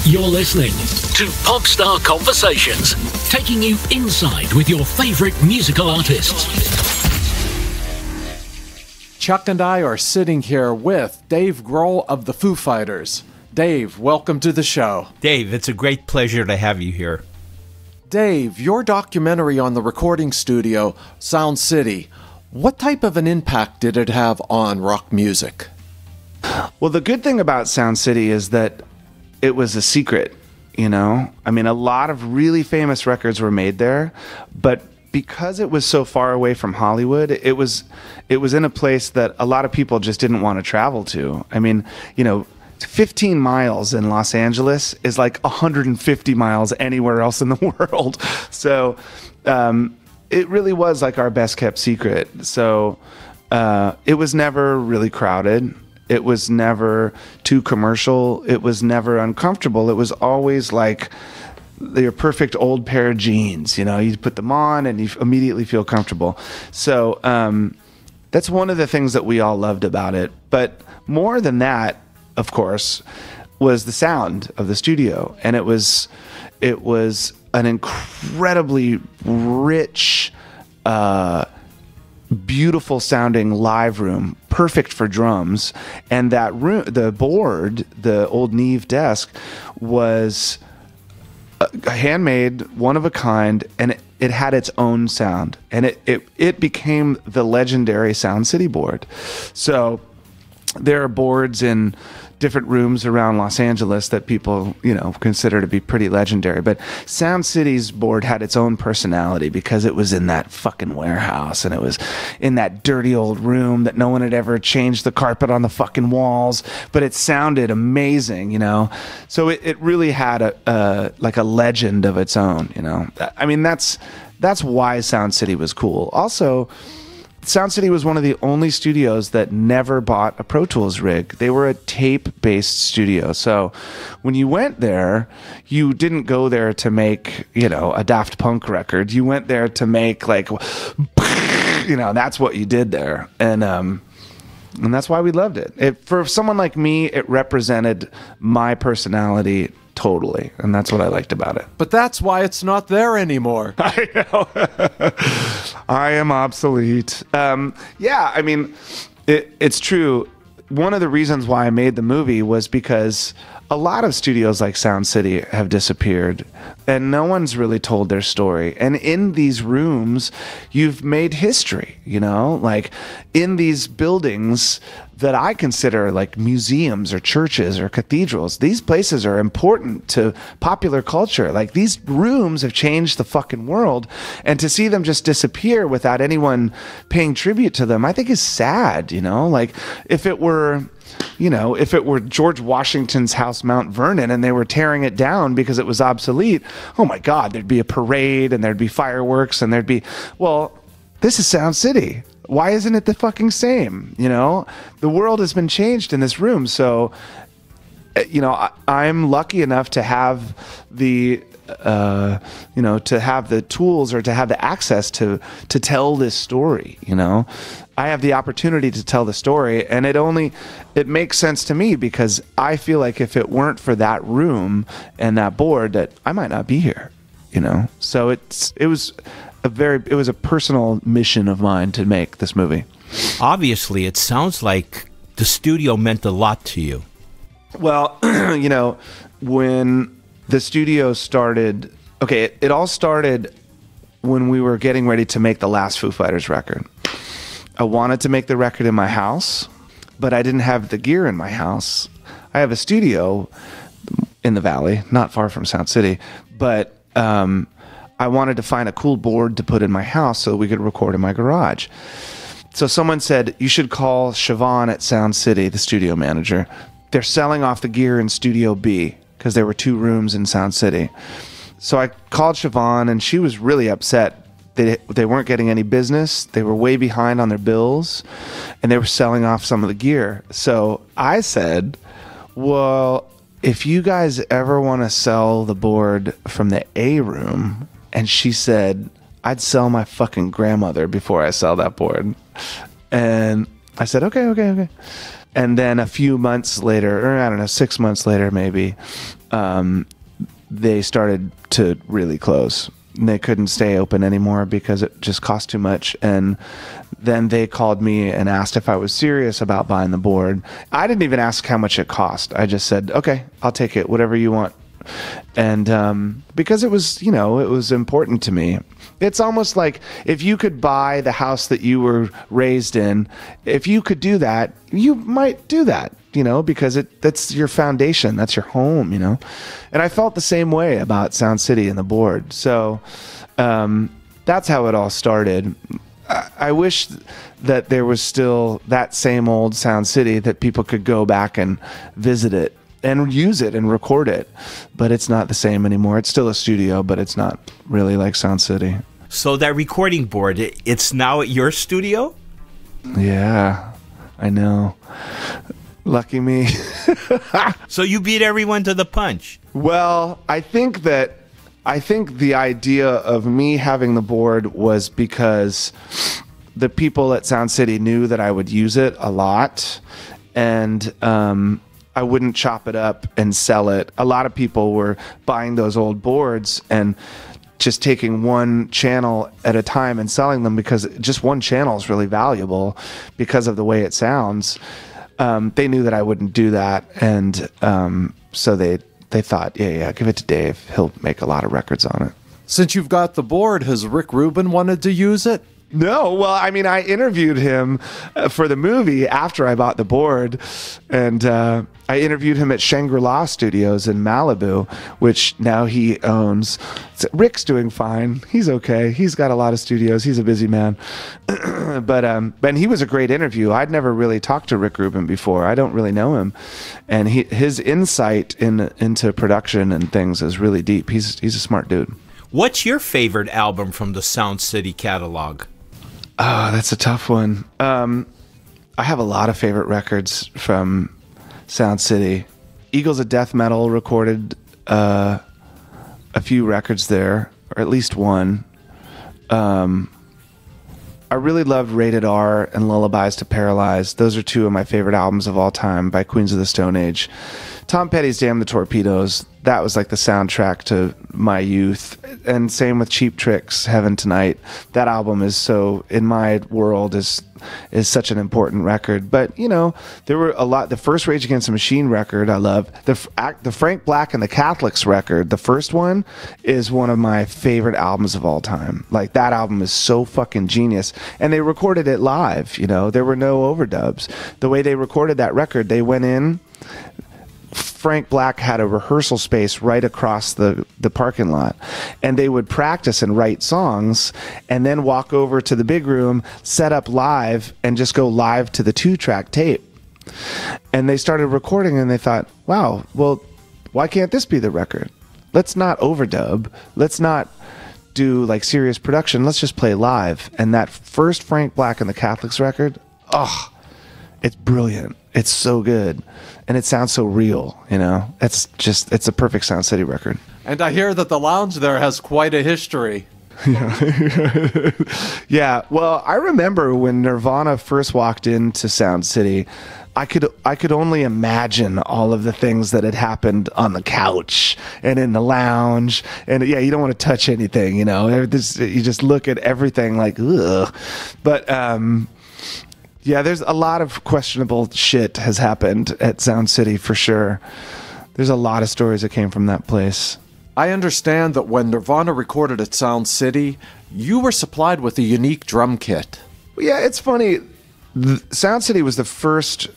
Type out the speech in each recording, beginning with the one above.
You're listening to Popstar Conversations, taking you inside with your favorite musical artists. Chuck and I are sitting here with Dave Grohl of the Foo Fighters. Dave, welcome to the show. Dave, it's a great pleasure to have you here. Dave, your documentary on the recording studio, Sound City, what type of an impact did it have on rock music? Well, the good thing about Sound City is that it was a secret, you know? I mean, a lot of really famous records were made there, but because it was so far away from Hollywood, it was in a place that a lot of people just didn't want to travel to. I mean, you know, 15 miles in Los Angeles is like 150 miles anywhere else in the world. So it really was like our best kept secret. So it was never really crowded. It was never too commercial. It was never uncomfortable. It was always like your perfect old pair of jeans. You know, you put them on and you immediately feel comfortable. So that's one of the things that we all loved about it. But more than that, of course, was the sound of the studio. And it was an incredibly rich, beautiful sounding live room, perfect for drums. And that room, the board, the old Neve desk, was handmade, one of a kind, and it had its own sound. And it became the legendary Sound City board. So there are boards in different rooms around Los Angeles that people, you know, consider to be pretty legendary. But Sound City's board had its own personality because it was in that fucking warehouse and it was in that dirty old room that no one had ever changed the carpet on the fucking walls, but it sounded amazing, you know? So it really had a legend of its own, you know? I mean, that's why Sound City was cool. Also, Sound City was one of the only studios that never bought a Pro Tools rig. They were a tape-based studio. So when you went there, you didn't go there to make, you know, a Daft Punk record. You went there to make, like, you know, that's what you did there. And that's why we loved it. For someone like me, it represented my personality totally, and that's what I liked about it. But that's why it's not there anymore. I know. I am obsolete. Yeah, I mean, it's true. One of the reasons why I made the movie was because a lot of studios like Sound City have disappeared, and no one's really told their story. And in these rooms, you've made history, you know? Like, in these buildings that I consider like museums or churches or cathedrals, these places are important to popular culture. Like, these rooms have changed the fucking world, and to see them just disappear without anyone paying tribute to them, I think is sad, you know? Like, if it were George Washington's house, Mount Vernon, and they were tearing it down because it was obsolete, oh my God, there'd be a parade and there'd be fireworks and there'd be, well, this is Sound City. Why isn't it the fucking same? You know, the world has been changed in this room. So, you know, I'm lucky enough to have the, to have the tools or to have the access to tell this story, you know. I have the opportunity to tell the story, and it makes sense to me because I feel like if it weren't for that room and that board, that I might not be here, you know. So it was a personal mission of mine to make this movie. Obviously, it sounds like the studio meant a lot to you. Well, you know, when the studio started, okay, it all started when we were getting ready to make the last Foo Fighters record. I wanted to make the record in my house, but I didn't have the gear in my house. I have a studio in the Valley, not far from Sound City, but I wanted to find a cool board to put in my house so we could record in my garage. So someone said, you should call Siobhan at Sound City, the studio manager. They're selling off the gear in Studio B because there were 2 rooms in Sound City. So I called Siobhan, and she was really upset. They weren't getting any business. They were way behind on their bills, and they were selling off some of the gear. So I said, well, if you guys ever want to sell the board from the A room, and she said, I'd sell my fucking grandmother before I sell that board. And I said, okay. And then a few months later, or I don't know, 6 months later maybe, they started to really close. And they couldn't stay open anymore because it just cost too much. And then they called me and asked if I was serious about buying the board. I didn't even ask how much it cost. I just said, okay, I'll take it, whatever you want. And because it was, you know, it was important to me. It's almost like if you could buy the house that you were raised in, if you could do that, you might do that, you know, because that's your foundation, that's your home, you know. And I felt the same way about Sound City and the board. So that's how it all started. I wish that there was still that same old Sound City that people could go back and visit it and use it and record it, but it's not the same anymore. It's still a studio, but it's not really like Sound City. So that recording board, it's now at your studio? Yeah, I know. Lucky me. So you beat everyone to the punch. Well, I think the idea of me having the board was because the people at Sound City knew that I would use it a lot, and I wouldn't chop it up and sell it. A lot of people were buying those old boards and just taking one channel at a time and selling them because just one channel is really valuable because of the way it sounds. They knew that I wouldn't do that, and so they thought, yeah, give it to Dave. He'll make a lot of records on it. Since you've got the board, has Rick Rubin wanted to use it? No, well, I mean, I interviewed him for the movie after I bought the board, and I interviewed him at Shangri-La Studios in Malibu, which now he owns. Rick's doing fine. He's okay. He's got a lot of studios. He's a busy man. But he was a great interview. I'd never really talked to Rick Rubin before. I don't really know him. And his insight into production and things is really deep. He's a smart dude. What's your favorite album from the Sound City catalog? Oh, that's a tough one. I have a lot of favorite records from Sound City. Eagles of Death Metal recorded a few records there, or at least one. I really loved Rated R and Lullabies to Paralyze. Those are two of my favorite albums of all time by Queens of the Stone Age. Tom Petty's Damn the Torpedoes, that was like the soundtrack to my youth. And same with Cheap Trick's Heaven Tonight. That album is so, in my world, is such an important record. But, you know, there were a lot. The first Rage Against the Machine record I love. The Frank Black and the Catholics record, the first one, is one of my favorite albums of all time. Like, that album is so fucking genius. And they recorded it live, you know. There were no overdubs. The way they recorded that record, they went in. Frank Black had a rehearsal space right across the parking lot, and they would practice and write songs and then walk over to the big room, set up live, and just go live to the 2-track tape. And they started recording, and they thought, wow, well, why can't this be the record? Let's not overdub. Let's not do like serious production. Let's just play live. And that first Frank Black and the Catholics record, oh, it's brilliant. It's so good. And it sounds so real, you know? It's a perfect Sound City record. And I hear that the lounge there has quite a history. Yeah, well, I remember when Nirvana first walked into Sound City, I could only imagine all of the things that had happened on the couch and in the lounge. And yeah, you don't want to touch anything, you know? You just look at everything like, ugh. But, yeah, there's a lot of questionable shit has happened at Sound City for sure. There's a lot of stories that came from that place. I understand that when Nirvana recorded at Sound City, you were supplied with a unique drum kit. Yeah, it's funny. Sound City was the first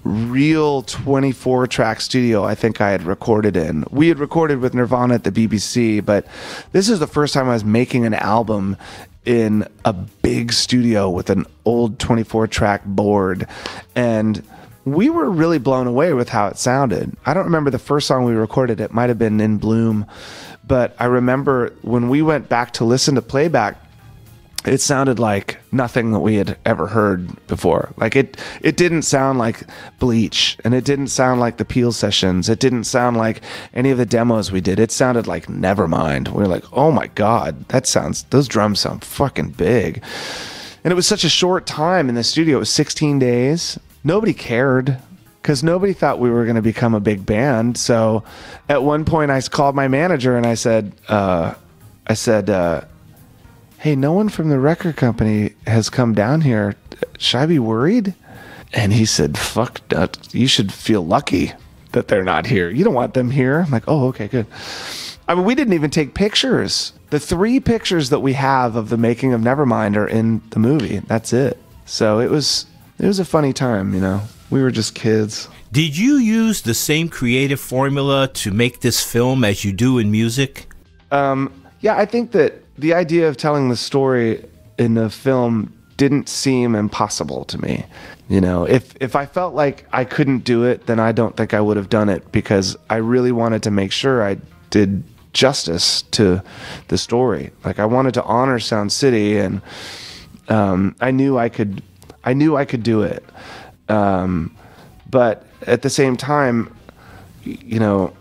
real 24-track studio I think I had recorded in. We had recorded with Nirvana at the BBC, but this is the first time I was making an album in a big studio with an old 24-track board, and we were really blown away with how it sounded. I don't remember the first song we recorded. It might have been In Bloom, but I remember when we went back to listen to playback, it sounded like nothing that we had ever heard before. Like it didn't sound like Bleach, and it didn't sound like the Peel sessions. It didn't sound like any of the demos we did. It sounded like Nevermind. We were like, oh my God, those drums sound fucking big. And it was such a short time in the studio. It was 16 days. nobody cared because nobody thought we were going to become a big band. So at one point I called my manager and I said, hey, no one from the record company has come down here. Should I be worried? And he said, fuck that. You should feel lucky that they're not here. You don't want them here. I'm like, oh, okay, good. I mean, we didn't even take pictures. The 3 pictures that we have of the making of Nevermind are in the movie. That's it. So it was a funny time, you know. We were just kids. Did you use the same creative formula to make this film as you do in music? Yeah, I think that the idea of telling the story in the film didn't seem impossible to me. You know, if I felt like I couldn't do it, then I don't think I would have done it, because I really wanted to make sure I did justice to the story. Like, I wanted to honor Sound City, and I knew I could do it. But at the same time, you know,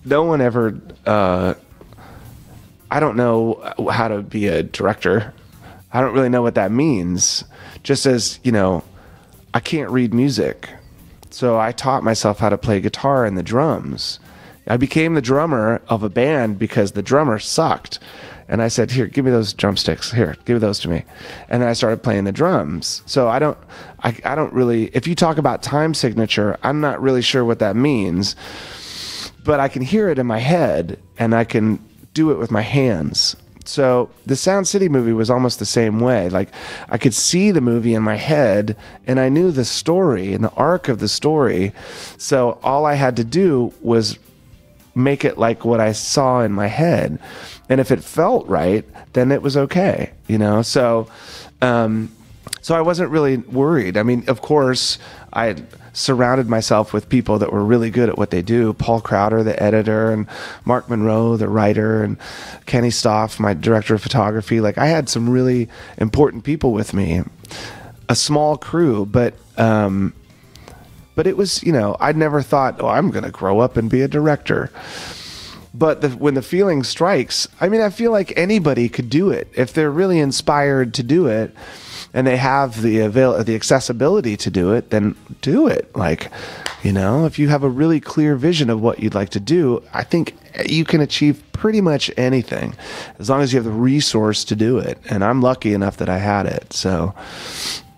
no one ever, I don't know how to be a director. I don't really know what that means. Just as, you know, I can't read music. So I taught myself how to play guitar and the drums. I became the drummer of a band because the drummer sucked. And I said, here, give me those drumsticks. Here, give those to me. And then I started playing the drums. So I don't really, if you talk about time signature, I'm not really sure what that means. But I can hear it in my head, and I can do it with my hands. So the Sound City movie was almost the same way. Like, I could see the movie in my head, and I knew the story and the arc of the story. So all I had to do was make it like what I saw in my head. And if it felt right, then it was okay, you know? So I wasn't really worried. I mean, of course, I surrounded myself with people that were really good at what they do. Paul Crowder, the editor, and Mark Monroe, the writer, and Kenny Stoff, my director of photography. Like, I had some really important people with me. A small crew, but it was, you know, I'd never thought, oh, I'm going to grow up and be a director. But when the feeling strikes, I mean, I feel like anybody could do it if they're really inspired to do it, and they have the accessibility to do it. Then do it. Like, you know, if you have a really clear vision of what you'd like to do, I think you can achieve pretty much anything as long as you have the resource to do it. And I'm lucky enough that I had it. So,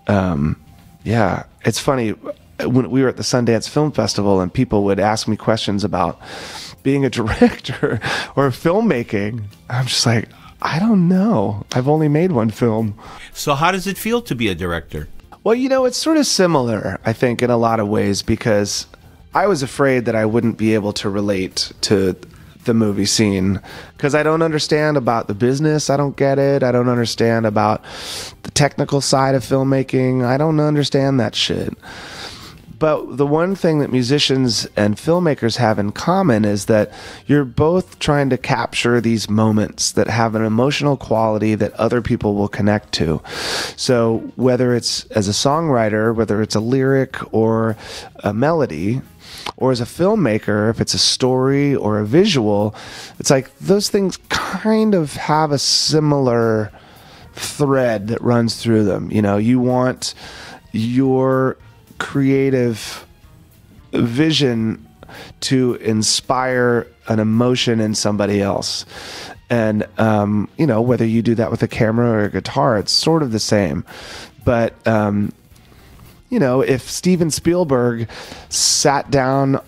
yeah, it's funny when we were at the Sundance Film Festival and people would ask me questions about being a director or filmmaking. I'm just like, I don't know. I've only made one film. So how does it feel to be a director? Well, you know, it's sort of similar, I think, in a lot of ways, because I was afraid that I wouldn't be able to relate to the movie scene because I don't understand about the business. I don't get it. I don't understand about the technical side of filmmaking. I don't understand that shit. But the one thing that musicians and filmmakers have in common is that you're both trying to capture these moments that have an emotional quality that other people will connect to. So whether it's as a songwriter, whether it's a lyric or a melody, or as a filmmaker, if it's a story or a visual, it's like those things kind of have a similar thread that runs through them. You know, you want your creative vision to inspire an emotion in somebody else. And, you know, whether you do that with a camera or a guitar, it's sort of the same. But, you know, if Steven Spielberg sat down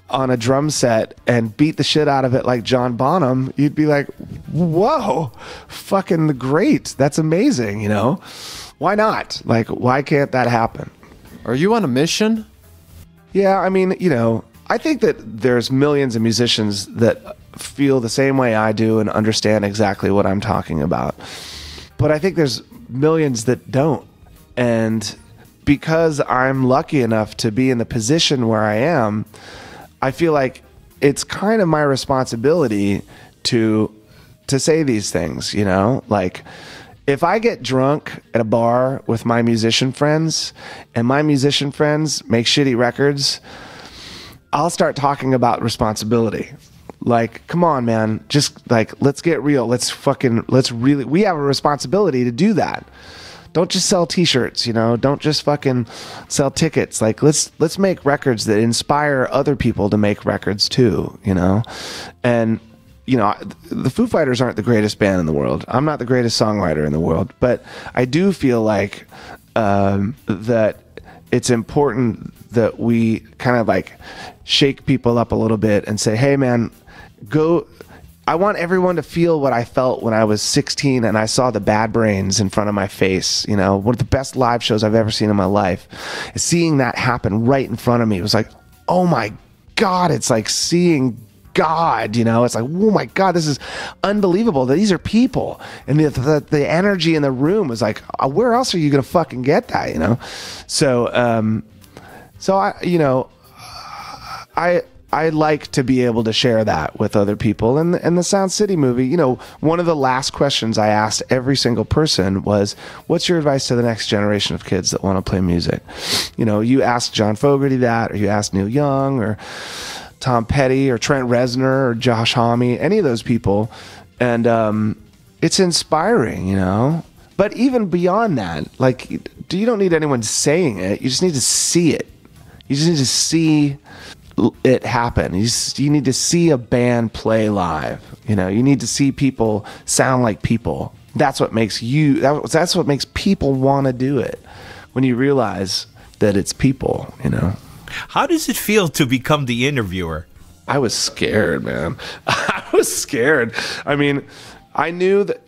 on a drum set and beat the shit out of it like John Bonham, you'd be like, whoa, fucking great. That's amazing, you know? Why not? Like, why can't that happen? Are you on a mission? Yeah, I mean, you know, I think that there's millions of musicians that feel the same way I do and understand exactly what I'm talking about. But I think there's millions that don't. And because I'm lucky enough to be in the position where I am, I feel like it's kind of my responsibility to say these things, you know? Like, if I get drunk at a bar with my musician friends and my musician friends make shitty records, I'll start talking about responsibility. Like, come on, man, just like, let's get real. We have a responsibility to do that. Don't just sell t-shirts, don't just fucking sell tickets. Like, let's make records that inspire other people to make records too, and the Foo Fighters aren't the greatest band in the world. I'm not the greatest songwriter in the world, but I do feel like that it's important that we kind of like shake people up a little bit and say, hey man, I want everyone to feel what I felt when I was 16 and I saw the Bad Brains in front of my face. One of the best live shows I've ever seen in my life. Seeing that happen right in front of me, it was like, oh my God, it's like seeing God, it's like, oh my God, this is unbelievable that these are people. And the energy in the room was like, where else are you going to fucking get that, So, I like to be able to share that with other people. And the Sound City movie, one of the last questions I asked every single person was, what's your advice to the next generation of kids that want to play music? You asked John Fogerty that, or you asked Neil Young, or Tom Petty, or Trent Reznor, or Josh Homme, any of those people. And it's inspiring, But even beyond that, like, you don't need anyone saying it. You just need to see it. You just need to see it happen. You need to see a band play live. You need to see people sound like people. That's what makes that's what makes people want to do it, when you realize that it's people. How does it feel to become the interviewer? I was scared, man. I was scared. I mean, I knew that,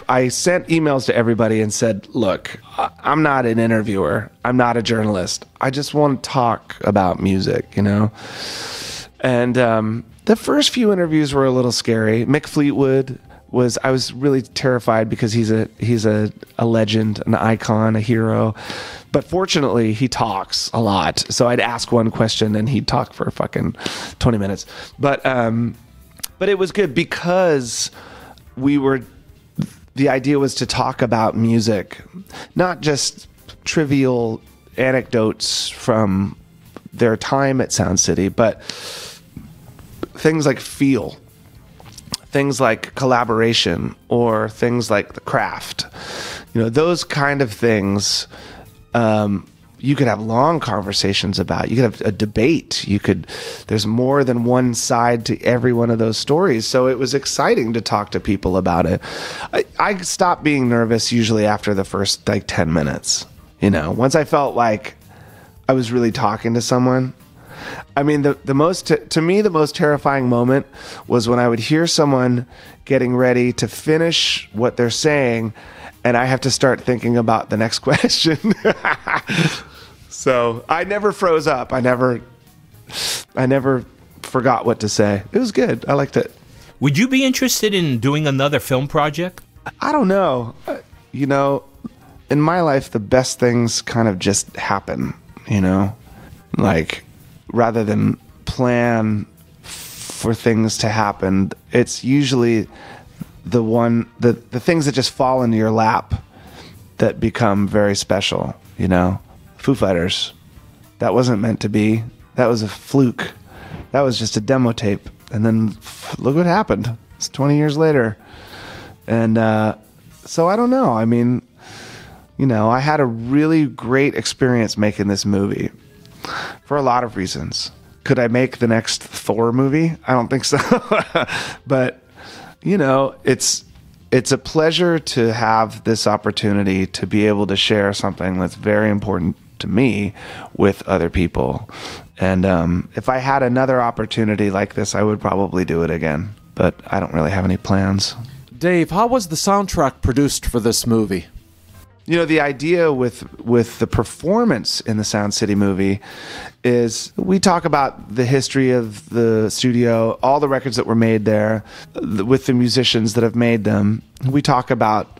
I sent emails to everybody and said, look, I'm not an interviewer. I'm not a journalist. I just want to talk about music, And the first few interviews were a little scary. Mick Fleetwood I was really terrified because he's a legend, an icon, a hero. But fortunately, he talks a lot. So I'd ask one question and he'd talk for fucking 20 minutes. But it was good because the idea was to talk about music, not just trivial anecdotes from their time at Sound City, but things like feel, things like collaboration, or things like the craft. Those kind of things you could have long conversations about. You could have a debate. There's more than one side to every one of those stories. So it was exciting to talk to people about it. I stopped being nervous usually after the first 10 minutes. Once I felt like I was really talking to someone. I mean, to me, the most terrifying moment was when I would hear someone getting ready to finish what they're saying, and I have to start thinking about the next question. So I never froze up. I never forgot what to say. It was good. I liked it. Would you be interested in doing another film project? I don't know. In my life, the best things kind of just happen, like, rather than plan for things to happen, it's usually the things that just fall into your lap that become very special. Foo Fighters, that wasn't meant to be. That was a fluke. That was just a demo tape. And then look what happened. It's 20 years later. And so I don't know. I mean, I had a really great experience making this movie for a lot of reasons. Could I make the next Thor movie? I don't think so. But, it's a pleasure to have this opportunity to be able to share something that's very important to me with other people. And if I had another opportunity like this, I would probably do it again. But I don't really have any plans. Dave, how was the soundtrack produced for this movie? The idea with the performance in the Sound City movie is we talk about the history of the studio, all the records that were made there, with the musicians that have made them. We talk about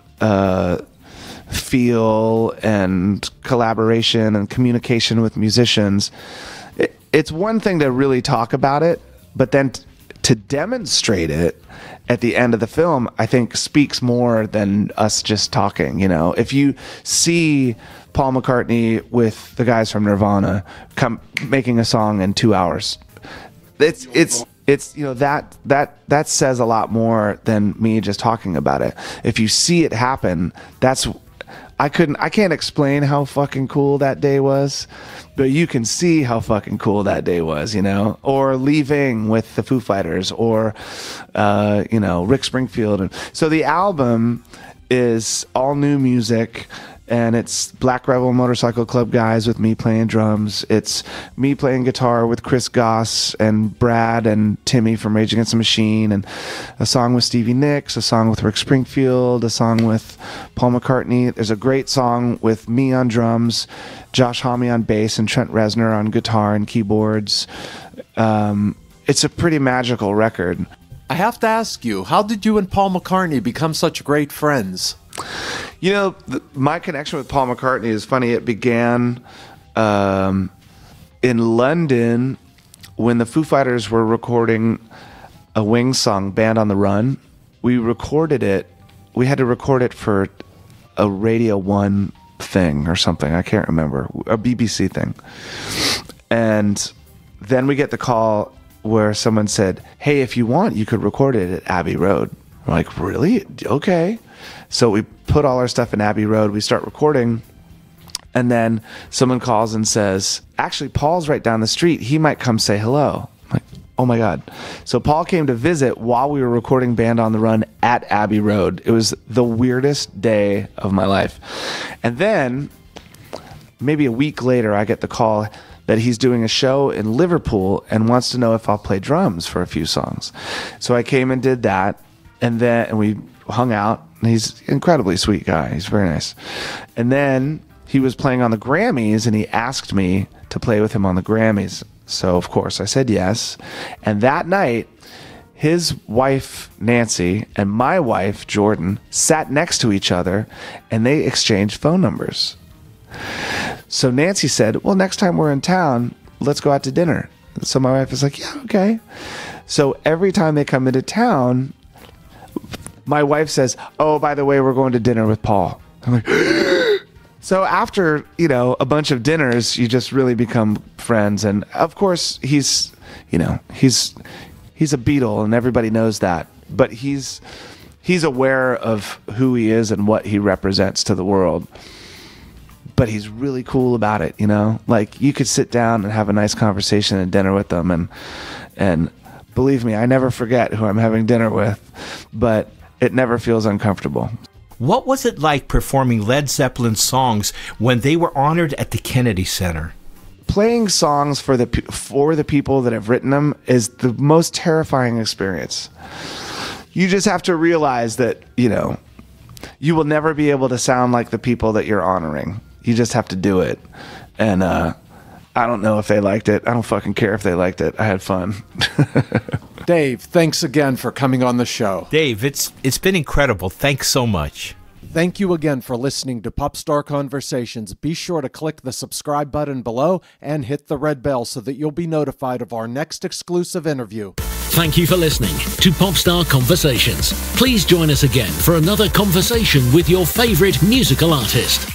feel and collaboration and communication with musicians. It's one thing to really talk about it, but then to demonstrate it at the end of the film, I think speaks more than us just talking. If you see Paul McCartney with the guys from Nirvana making a song in 2 hours, it's that says a lot more than me just talking about it. If you see it happen, that's I can't explain how fucking cool that day was, but you can see how fucking cool that day was, you know, or leaving with the Foo Fighters or, you know, Rick Springfield. And so the album is all new music, and it's Black Rebel Motorcycle Club guys with me playing drums. It's me playing guitar with Chris Goss and Brad and Timmy from Rage Against the Machine, and a song with Stevie Nicks, a song with Rick Springfield, a song with Paul McCartney. There's a great song with me on drums, Josh Homme on bass, and Trent Reznor on guitar and keyboards. It's a pretty magical record. I have to ask you, how did you and Paul McCartney become such great friends? You know, my connection with Paul McCartney is funny. It began in London when the Foo Fighters were recording a Wings song, Band on the Run. We recorded it. We had to record it for a Radio 1 thing or something. I can't remember. A BBC thing. And then we get the call where someone said, hey, if you want, you could record it at Abbey Road. We're like, really? Okay. So we put all our stuff in Abbey Road. We start recording. And then someone calls and says, actually, Paul's right down the street. He might come say hello. I'm like, oh my God. So Paul came to visit while we were recording Band on the Run at Abbey Road. It was the weirdest day of my life. And then maybe a week later, I get the call that he's doing a show in Liverpool and wants to know if I'll play drums for a few songs. So I came and did that. And we hung out. And he's an incredibly sweet guy. He's very nice. And then he was playing on the Grammys, and he asked me to play with him on the Grammys. So, of course, I said yes. And that night, his wife, Nancy, and my wife, Jordan, sat next to each other, and they exchanged phone numbers. So Nancy said, well, next time we're in town, let's go out to dinner. So my wife was like, yeah, okay. So every time they come into town, my wife says, oh, by the way, we're going to dinner with Paul. I'm like, so after, you know, a bunch of dinners, you just really become friends. And of course, he's a Beatle, and everybody knows that. But he's aware of who he is and what he represents to the world. But he's really cool about it, you know? Like, you could sit down and have a nice conversation at dinner with them. And believe me, I never forget who I'm having dinner with. But it never feels uncomfortable. What was it like performing Led Zeppelin songs when they were honored at the Kennedy Center? Playing songs for the people that have written them is the most terrifying experience. You just have to realize that, you know, you will never be able to sound like the people that you're honoring. You just have to do it. And I don't know if they liked it. I don't fucking care if they liked it. I had fun. Dave, thanks again for coming on the show. Dave, it's been incredible. Thanks so much. Thank you again for listening to Popstar Conversations. Be sure to click the subscribe button below and hit the red bell so that you'll be notified of our next exclusive interview. Thank you for listening to Popstar Conversations. Please join us again for another conversation with your favorite musical artist.